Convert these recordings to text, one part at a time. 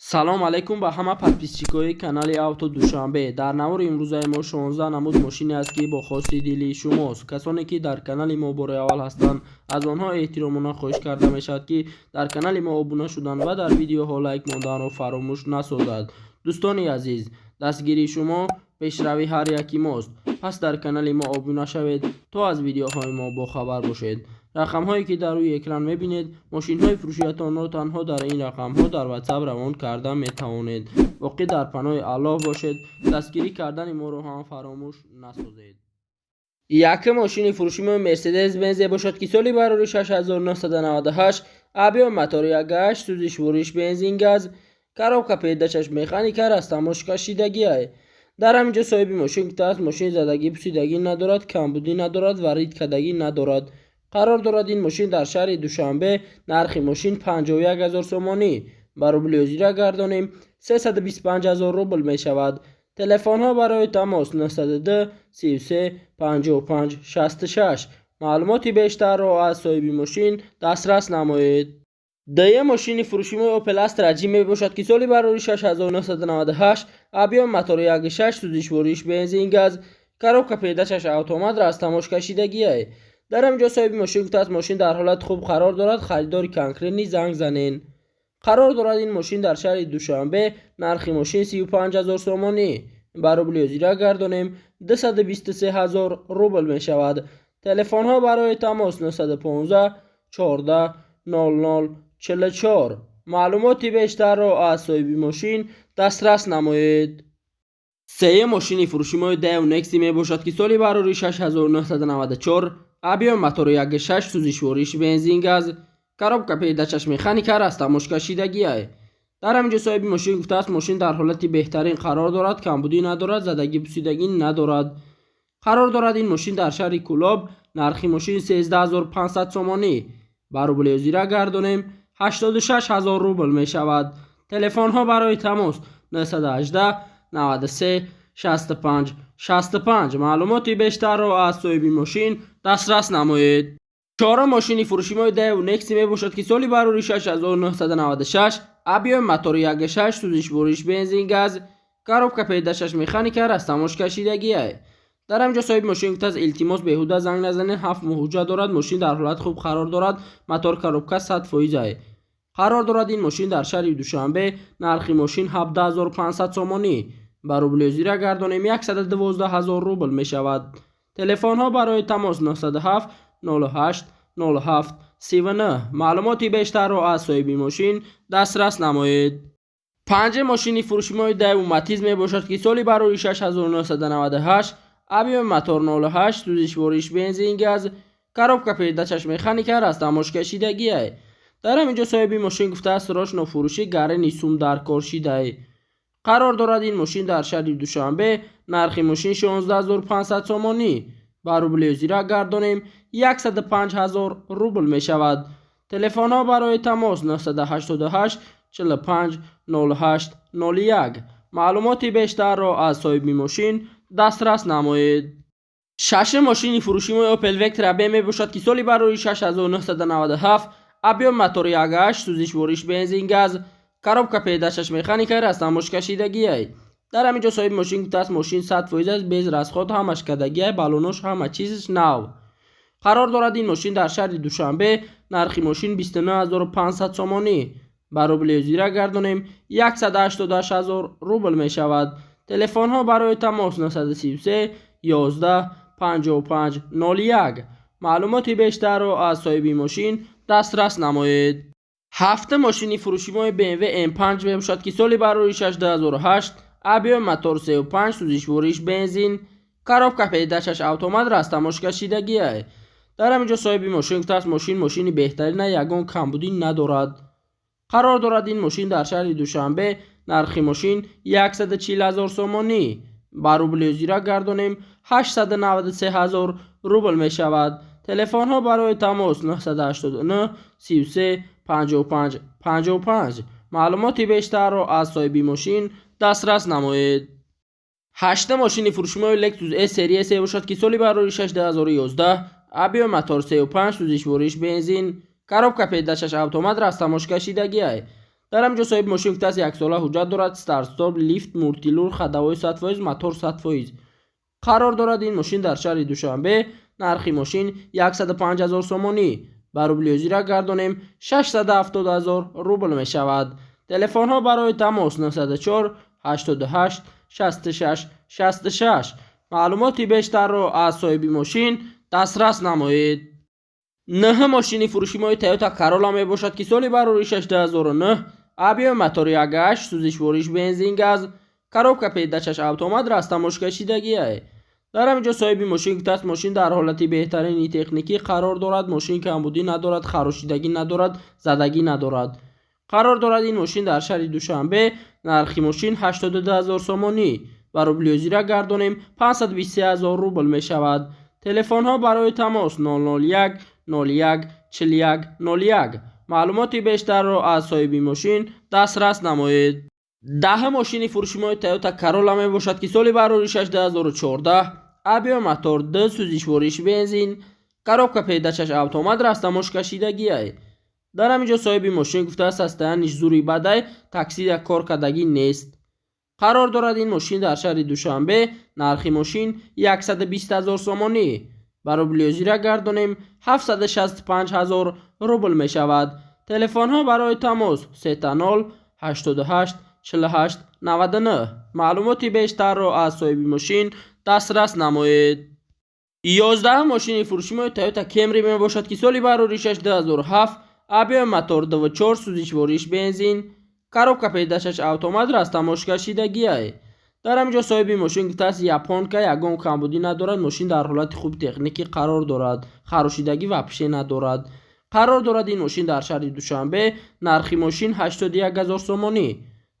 салом алейкум ба ҳама подписчикои канали авто душанбе. Дар навори имрӯзаи мо 16 намуд мошине аст ки бо хости дили шумост. Касоне ки дар канали мо бори аввал ҳастанд, аз онҳо эҳтиромона хоҳиш карда мешавад ки дар канали мо обуна шуданд ва дар видеоҳо лайк монданро фаромӯш насозад. дӯстони азиз, дастгири шумо пешрави ҳар яки мост. пас дар канали мо обуна шавед то аз видеоҳои мо бохабар бошед. рақамҳое ки дар рӯи экран мебинед, мошинҳои фурӯшиятонро танҳо дар ин рақамҳо дар ватсап равон карда метавонед. воқеъ дар паноҳи Аллоҳ бошед. дастгирӣ кардани моро ҳам фаромӯш насозед. якум мошини фурӯшимои Mercedes Benz бошад ки соли барори 6998 абиён мотори 1.8 сӯзишвориш бензин газ, коробка передачаш механика растамошкашидагиай. дар ҳаминҷо соҳиби мошин гуфтааст мошин задагӣ пусидагӣ надорад, камбудӣ надорад ва ридкадагӣ надорад. қарор дорад ин мошин дар шаҳри Душанбе. нархи мошин 51 000 сомонӣ. ба рубли озира гардонем 325 000 рубл мешавад. телефонҳо барои тамос 902 33 55 66. маълумоти бештарро аз соҳиби мошин дастрас намоед. дуюм мошини фурӯшимои Opel Astra G мебошад ки соли барори 6998 абиён мотори 1.6 сӯзишвориш бензин газ, коробка передачаш автомат растамошкашидагиай. дар ҳаминҷо соҳиби мошин гуфтааст мошин дар ҳолати хуб қарор дорад, харидори конкретни занг занен. қарор дорад ин мошин дар шаҳри Душанбе. нархи мошин 35 000 сомонӣ. ба рубли озира гардонем 223 000 рубл мешавад. телефонҳо барои тамос 915 14 00 44. маълумоти бештарро аз соҳиби мошин дастрас намоед. сеюм мошини фурӯшимои Daewoo Nexi мебошад ки соли барори 6994 абиён мотори 1.6 сӯзишвориш бензин газ, коробка передачаш механика растамошкашидагиай. дар ҳаминҷо соҳиби мошин гуфтааст мошин дар ҳолати беҳтарин қарор дорад, камбудӣ надорад, задагӣ пусидагӣ надорад. қарор дорад ин мошин дар шаҳри Кӯлоб. нархи мошин 13500 сомонӣ. ба рубли озира гардонем 86 000 рубл мешавад. телефонҳо барои тамос 918 93 65 65. маълумоти бештарро аз соҳиби мошин дастрас намоед. чорум мошини фурӯшимои Daewoo Nexi мебошад ки соли барори 6996 абиён мотори 1.6 сӯзишвориш бензин газ, коробка передачаш механика растамошкашидагиай. дар ҳаминҷо соҳиби мошин гуфтааст илтимос беҳуда занг назанед, 7 моҳ ҳуҷҷат дорад, мошин дар ҳолати хуб қарор дорад, мотор коробка 100%. қарор дорад ин мошин дар шаҳри Душанбе. нархи мошин 17500 сомонӣ. ба рубли озира гардонем 112 000 рубл мешавад. телефонҳо барои тамос 907 08 07 39. маълумоти бештарро аз соҳиби мошин дастрас намоед. панҷум мошини фурӯшимои Daewoo Matiz мебошад ки соли барори 6998 абиён мотор 08 сӯзишвориш бензин газ, коробка передачаш механика растамошкашидагиай. дар ҳаминҷо соҳиби мошин гуфтааст срочно фурӯшӣ гарани сум дар кор шидай. қарор дорад ин мошин дар шаҳри Душанбе. нархи мошин 16500 сомонӣ. ба рубли озира гардонем 1050 000 рубл мешавад. телефонҳо барои тамос 988 45 08 01. маълумоти бештарро аз соҳиби мошин дастрас намоед. шашум мошини фурӯшимои Opel Vectra B мебошад ки соли барори 6997 абиён мотори 1.8 сӯзишвориш бензин газ, коробка передачаш механика растамошкашидагиай. дар ҳаминҷо соҳиби мошин гуфтааст мошин 100% без расход, ҳамаш кадагиай, балонош ҳама чизш нав. қарор дорад ин мошин дар шаҳри Душанбе. нархи мошин 29500 сомонӣ. ба рубли озира гардонем 188 000 рубл мешавад. телефонҳо барои тамос 933 11 55 01. маълумоти бештарро аз соҳиби мошин дастрас намоед. ҳафтум мошини фурӯшимои BMW M5 мебошад ки соли барори 6 2008 абиён мотор 35 сӯзишвориш бензин, коробка передачаш автомат растамошкашидагиай. дар ҳаминҷо соҳиби мошин гуфтааст мошини беҳтарина, ягон камбудӣ надорад. қарор дорад ин мошин дар шаҳри Душанбе. нархи мошин 140 000 сомонӣ. ба рубли озира гардонем 893 000 рубл мешавад. телефонҳо барои тамос 989 33 55 55. маълумоти бештарро аз соҳиби мошин дастрас намоед. ҳаштум мошини фурӯшимои Lexus S серия S мебошад ки соли барори 6 2011 абиён мотор 35 сӯзишвориш бензин, коробка передачаш автомат растамошкашидагиай. дар ҳамҷо соҳиби мошин гуфтааст 1 сола ҳуҷҷат дорад, старт-стоп, лифт, мултилур, ходовой 100%, мотор 100%. қарор дорад ин мошин дар шаҳри Душанбе. нархи мошин 105 000 сомонӣ. ба рублиозира гардонем 670 000 рубл мешавад. телефонҳо барои тамос 904 88 66 66. маълумоти бештарро аз соҳиби мошин дастрас намоед. нҳ мошини фурӯшимои Toyota Corolla мебошад ки соли бароришаш 2009, объеми мотори 1.8, сӯзишвориш бензин газ, коробка педачаш автомат растамошкашидагиае. дар ҳаминҷо соҳиби мошин гуфтааст мошин дар ҳолати беҳтарини техникӣ қарор дорад. мошин камбудӣ надорад, харошидагӣ надорад, задагӣ надорад. қарор дорад ин мошин дар шаҳри Душанбе. нархи мошин 82 000 сомонӣ. ба рублиозира гардонем 523 000 рубл мешавад. телефонҳо барои тамос 001 01 41 01. маълумоти бештарро аз соҳиби мошин дастрас намоед. даҳ мошини фурӯшимои Toyota Corolla мебошад ки соли бароришаш 2014, объеми мотор 2, сӯзишвориш бензин, коробка педачаш автомат растамошкашидагиае. дар ҳаминҷо соҳиби мошин гуфтааст состояниш зури бадай, таксия кор кардагӣ нест. қарор дорад ин мошин дар шаҳри Душанбе. нархи мошин 120 000 сомонӣ. ба рублиозира гардонем 765 000 рубл мешавад. телефонҳо барои тамос 30 88 48 99. маълумоти бештарро аз соҳиби мошин дастрас намоед. 11 мошини фурӯшимои Toyota Camry мебошад ки соли бароришаш 2007, объеми мотор 2.4, сӯзишвориш бензин, коробка педачаш автомат растамошкашидагиае. дар ҳаминҷо соҳиби мошин гуфтааст японка ягон камбудӣ надорад. мошин дар ҳолати хуби техникӣ қарор дорад, харошидагӣ вапше надорад. қарор дорад ин мошин дар шаҳри Душанбе. нархи мошин 81 000 сомонӣ.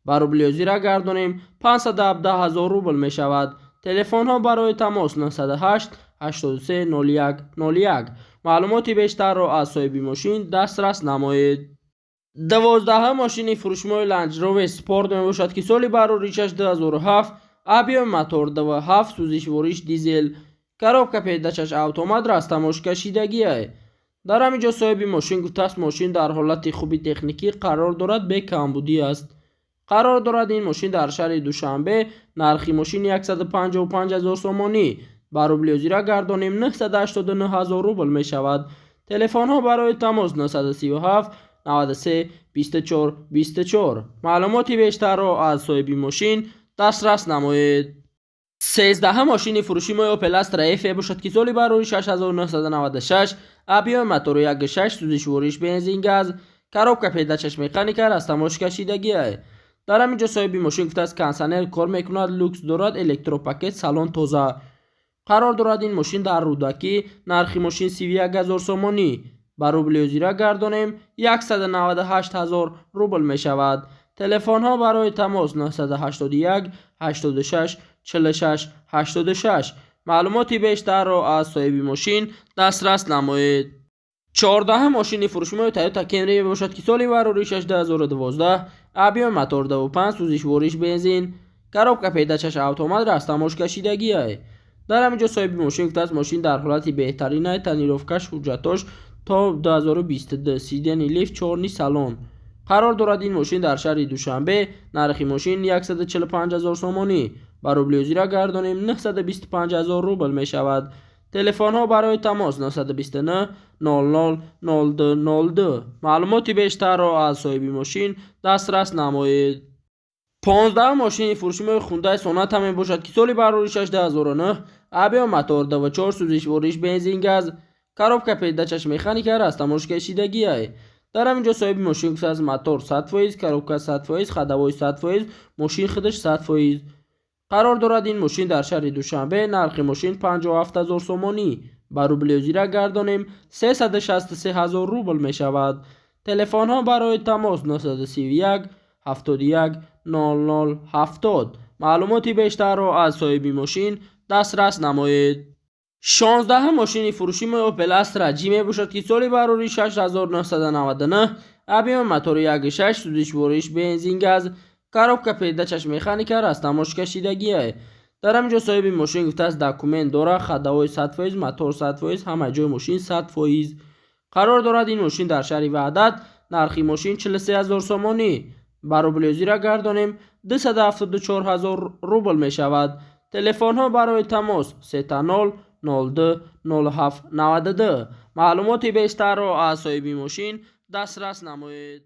ба рублиозира гардонем 517 000 рубл мешавад. телефонҳо барои тамос 908 83 01 01. маълумоти бештарро аз соҳиби мошин дастрас намоед. 12 мошини фурӯшимои Land Rover Sport мебошад ки соли бароришаш 2007, объеми мотор 2.7, сӯзишвориш дизел, коробка педачаш автомат растамошкашидагиае. дар ҳаминҷо соҳиби мошин гуфтааст мошин дар ҳолати хуби техникӣ қарор дорад, бе камбудӣ аст. қарор дорад ин мошин дар шаҳри Душанбе. нархи мошин 155 000 сомонӣ. ба рублиозира гардонем 989 000 рубл мешавад. телефонҳо барои тамос 937 93 24 24. маълумоти бештарро аз соҳиби мошин дастрас намоед. 13 мошини фурӯшимои Opel Astra F мебошад ки соли бароришаш 1996, объеми мотори 1.6, сӯзишвориш бензин газ, коробка педачаш механика растамошкашидагиае. дар ҳаминҷо соҳиби мошин гуфтааст кондитсионер кор мекунад, люкс дорад, электропакет, салон тоза. қарор дорад ин мошин дар рӯдакӣ. нархи мошин 31 000 сомонӣ. ба рублиозира гардонем 198 000 рубл мешавад. телефонҳо барои тамос 981 86 46 86. маълумоти бештарро аз соҳиби мошин дастрас намоед. 14 мошини фурӯшимои Toyota Camry мебошад ки соли бароришаш 2012, объеми мотор 2.5, сӯзишвориш бензин, коробка педачаш автомат растамошкашидагиае. дар ҳаминҷо соҳиби мошин гуфтааст мошин дар ҳолати беҳтаринае. танировкаш ҳуҷҷатош то 2022. сидени лифт, чорни салон. қарор дорад ин мошин дар шаҳри Душанбе. нархи мошин 145 000 сомонӣ. ба рублиозира гардонем 925 000 рубл мешавад. телефонҳо барои тамос 929 00 02 02. маълумоти бештарро аз соҳиби мошин дастрас намоед. 15 мошини фурӯшимои Hyundai Sonata мебошад ки соли бароришаш 2009, объеми мотор 2.4, сӯзишвориш бензин газ, коробка педачаш механика растамошкашидагиае. дар ҳаминҷо соҳиби мошин гуфтааст мотор 100%, коробка 100%, ходовой 100%, мошин худаш 100%. қарор дорад ин мошин дар шаҳри Душанбе. нархи мошин 57 000 сомонӣ. ба рублиозира гардонем 363 000 рубл мешавад. телефонҳо барои тамос 931 71 00 70. маълумоти бештарро аз соҳиби мошин дастрас намоед. 16 мошини фурӯшимои Opel Astra G мебошад ки соли бароришаш 1999, объеми мотори 1.6, сӯзишвориш бензин газ, коробка педачаш механика растамошкашидагиае. дар ҳаминҷо соҳиби мошин гуфтааст документ дорад, ходовой 100%, мотор 100%, ҳама ҷои мошин 100%. қарор дорад ин мошин дар шаҳри Ваҳдат. нархи мошин 43 000 сомонӣ. ба рублёзира гардонем 274000 рубл мешавад. телефонҳо барои тамос 30 02 07 92. маълумоти бештарро аз соҳиби мошин дастрас намоед.